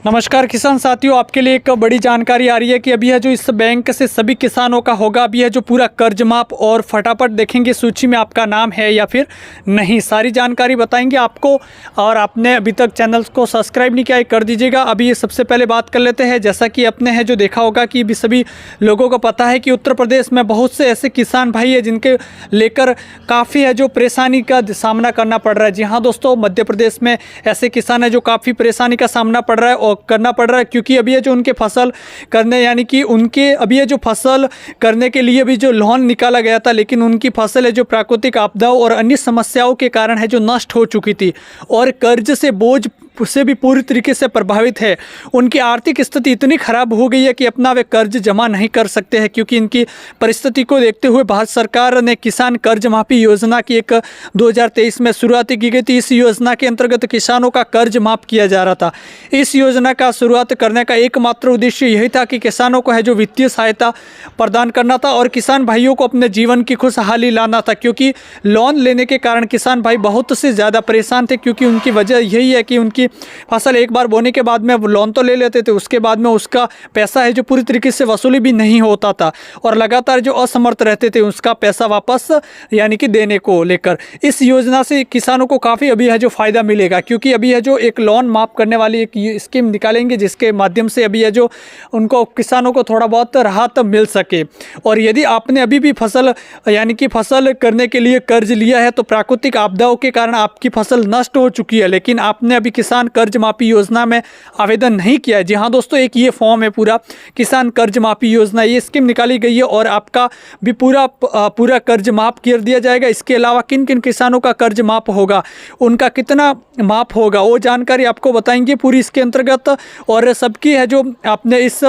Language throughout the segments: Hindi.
नमस्कार किसान साथियों, आपके लिए एक बड़ी जानकारी आ रही है कि अभी है जो इस बैंक से सभी किसानों का होगा अभी है जो पूरा कर्ज माफ। और फटाफट देखेंगे सूची में आपका नाम है या फिर नहीं, सारी जानकारी बताएंगे आपको। और आपने अभी तक चैनल को सब्सक्राइब नहीं किया है, कर दीजिएगा। अभी ये सबसे पहले बात कर लेते हैं, जैसा कि अपने है जो देखा होगा कि सभी लोगों को पता है कि उत्तर प्रदेश में बहुत से ऐसे किसान भाई है जिनके लेकर काफ़ी है जो परेशानी का सामना करना पड़ रहा है। जी हाँ दोस्तों, मध्य प्रदेश में ऐसे किसान है जो काफ़ी परेशानी का सामना पड़ रहा है करना पड़ रहा है, क्योंकि अभी ये जो उनके फसल करने यानी कि उनके अभी ये जो फसल करने के लिए भी जो लोन निकाला गया था, लेकिन उनकी फसल है जो प्राकृतिक आपदाओं और अन्य समस्याओं के कारण है जो नष्ट हो चुकी थी और कर्ज से बोझ से भी पूरी तरीके से प्रभावित है। उनकी आर्थिक स्थिति इतनी खराब हो गई है कि अपना वे कर्ज जमा नहीं कर सकते हैं, क्योंकि इनकी परिस्थिति को देखते हुए भारत सरकार ने किसान कर्ज माफी योजना की एक 2023 में शुरुआत की गई थी। इस योजना के अंतर्गत किसानों का कर्ज माफ किया जा रहा था। इस योजना का शुरुआत करने का एकमात्र उद्देश्य यही था कि किसानों को है जो वित्तीय सहायता प्रदान करना था और किसान भाइयों को अपने जीवन की खुशहाली लाना था, क्योंकि लोन लेने के कारण किसान भाई बहुत से ज़्यादा परेशान थे। क्योंकि उनकी वजह यही है कि उनकी फसल एक बार बोने के बाद में लोन तो ले लेते थे, उसके बाद में उसका पैसा है जो पूरी तरीके से वसूली भी नहीं होता था और लगातार जो असमर्थ रहते थे उसका पैसा वापस यानी कि देने को लेकर। इस योजना से किसानों को काफ़ी अभी है जो फ़ायदा मिलेगा, क्योंकि अभी है जो एक लोन माफ़ करने वाली एक स्कीम निकालेंगे जिसके माध्यम से अभी है जो उनको किसानों को थोड़ा बहुत राहत मिल सके। और यदि आपने अभी भी फसल यानी कि फसल करने के लिए कर्ज लिया है तो प्राकृतिक आपदाओं के कारण आपकी फसल नष्ट हो चुकी है, लेकिन आपने अभी किसान कर्ज माफी योजना में आवेदन नहीं किया है। जी हाँ दोस्तों, एक ये फॉर्म है पूरा किसान कर्ज माफी योजना, ये स्कीम निकाली गई है और आपका भी पूरा कर्ज माफ कर दिया जाएगा। इसके अलावा किन किन किसानों का कर्ज माफ होगा, उनका कितना माफ होगा, वो जानकारी आपको बताएंगे पूरी इसके अंतर्गत। और सबकी है जो आपने इस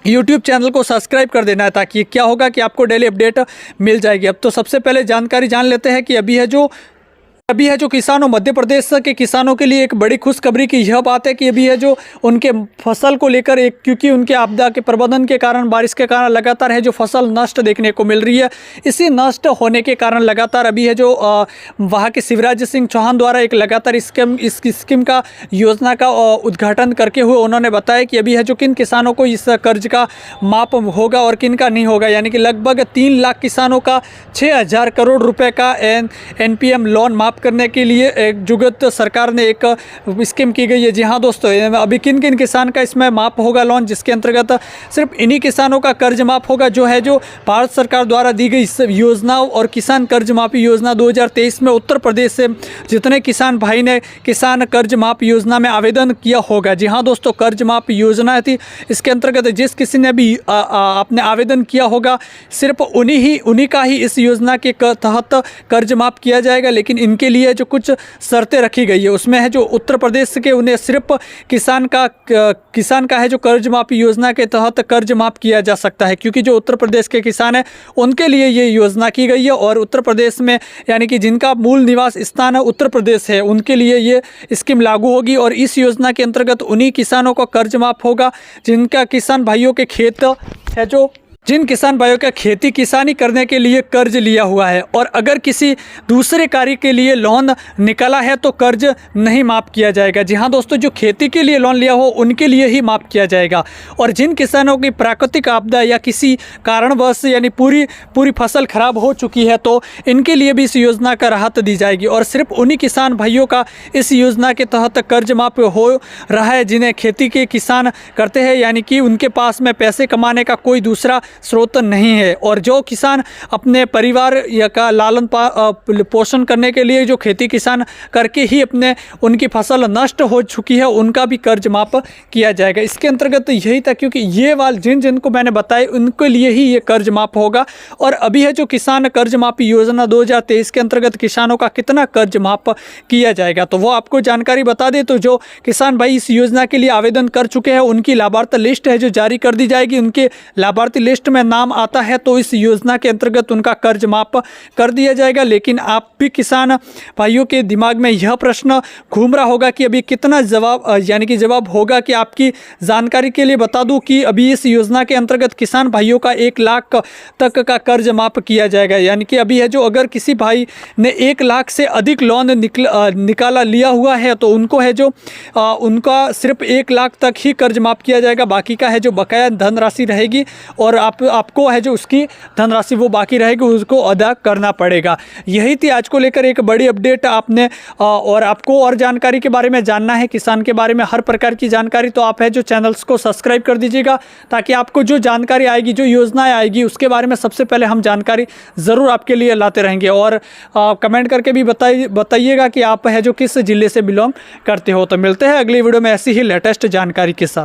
YouTube चैनल को सब्सक्राइब कर देना है, ताकि क्या होगा कि आपको डेली अपडेट मिल जाएगी। अब तो सबसे पहले जानकारी जान लेते हैं कि अभी है जो किसानों मध्य प्रदेश के किसानों के लिए एक बड़ी खुशखबरी की यह बात है कि अभी है जो उनके फसल को लेकर क्योंकि उनके आपदा के प्रबंधन के कारण, बारिश के कारण लगातार है जो फसल नष्ट देखने को मिल रही है। इसी नष्ट होने के कारण लगातार अभी है जो वहाँ के शिवराज सिंह चौहान द्वारा एक लगातार इस स्कीम का योजना का उद्घाटन करके हुए उन्होंने बताया कि अभी है जो किन किसानों को इस कर्ज का माप होगा और किन का नहीं होगा। यानी कि लगभग 3 लाख किसानों का 6,000 करोड़ रुपए का NPM लोन माफ करने के लिए एक जुगत सरकार ने एक स्कीम की गई है। जी हाँ दोस्तों, अभी किन किन किसान का इसमें माफ होगा लोन, जिसके अंतर्गत सिर्फ इन्हीं किसानों का कर्ज माफ होगा जो है जो भारत सरकार द्वारा दी गई योजनाओं और किसान कर्ज माफी योजना 2023 में उत्तर प्रदेश से जितने किसान भाई ने किसान कर्ज माफ योजना में आवेदन किया होगा। जी हाँ दोस्तों, कर्ज माफ योजना थी, इसके अंतर्गत जिस किसी ने भी आपने आवेदन किया होगा सिर्फ उन्हीं का ही इस योजना के तहत कर्ज माफ किया जाएगा। लेकिन इनके लिए जो कुछ शर्तें रखी गई है उसमें है जो उत्तर प्रदेश के उन्हें सिर्फ किसान का है जो कर्ज माफी योजना के तहत कर्ज माफ किया जा सकता है, क्योंकि जो उत्तर प्रदेश के किसान हैं उनके लिए ये योजना की गई है। और उत्तर प्रदेश में यानी कि जिनका मूल निवास स्थान है उत्तर प्रदेश है, उनके लिए ये स्कीम लागू होगी। और इस योजना के अंतर्गत उन्हीं किसानों को कर्ज माफ होगा जिनका किसान भाइयों के खेत है जिन किसान भाइयों का खेती किसानी करने के लिए कर्ज लिया हुआ है और अगर किसी दूसरे कार्य के लिए लोन निकाला है तो कर्ज नहीं माफ़ किया जाएगा। जी हाँ दोस्तों, जो खेती के लिए लोन लिया हो उनके लिए ही माफ़ किया जाएगा। और जिन किसानों की प्राकृतिक आपदा या किसी कारणवश यानी पूरी फसल खराब हो चुकी है तो इनके लिए भी इस योजना का राहत दी जाएगी। और सिर्फ उन्हीं किसान भाइयों का इस योजना के तहत कर्ज माफ हो रहा है जिन्हें खेती के किसान करते हैं, यानी कि उनके पास में पैसे कमाने का कोई दूसरा स्रोत नहीं है। और जो किसान अपने परिवार या का लालन पोषण करने के लिए जो खेती किसान करके ही उनकी फसल नष्ट हो चुकी है उनका भी कर्ज माफ किया जाएगा। इसके अंतर्गत यही था, क्योंकि ये वाल जिनको मैंने बताया उनके लिए ही ये कर्ज माफ होगा। और अभी है जो किसान कर्ज माफी योजना 2023 के अंतर्गत किसानों का कितना कर्ज माफ किया जाएगा तो वो आपको जानकारी बता दें। तो जो किसान भाई इस योजना के लिए आवेदन कर चुके हैं उनकी लाभार्थी लिस्ट है जो जारी कर दी जाएगी। उनके लाभार्थी लिस्ट लिस्ट में नाम आता है तो इस योजना के अंतर्गत उनका कर्ज माफ कर दिया जाएगा। लेकिन आप भी किसान भाइयों के दिमाग में यह प्रश्न घूम रहा होगा कि अभी कितना जवाब होगा कि आपकी जानकारी के लिए बता दूं कि अभी इस योजना के अंतर्गत किसान भाइयों का 1 लाख तक का कर्ज माफ किया जाएगा। यानी कि अभी है जो अगर किसी भाई ने 1 लाख से अधिक लोन निकाला लिया हुआ है तो उनको है जो उनका सिर्फ 1 लाख तक ही कर्ज माफ किया जाएगा। बाकी का है जो बकाया धनराशि रहेगी और आपको है जो उसकी धनराशि वो बाकी रहेगी उसको अदा करना पड़ेगा। यही थी आज को लेकर एक बड़ी अपडेट। आपने और आपको और जानकारी के बारे में जानना है, किसान के बारे में हर प्रकार की जानकारी, तो आप है जो चैनल्स को सब्सक्राइब कर दीजिएगा ताकि आपको जो जानकारी आएगी, जो योजनाएं आएगी, उसके बारे में सबसे पहले हम जानकारी ज़रूर आपके लिए लाते रहेंगे। और कमेंट करके भी बताइएगा कि आप है जो किस जिले से बिलोंग करते हो। तो मिलते हैं अगली वीडियो में ऐसी ही लेटेस्ट जानकारी के साथ।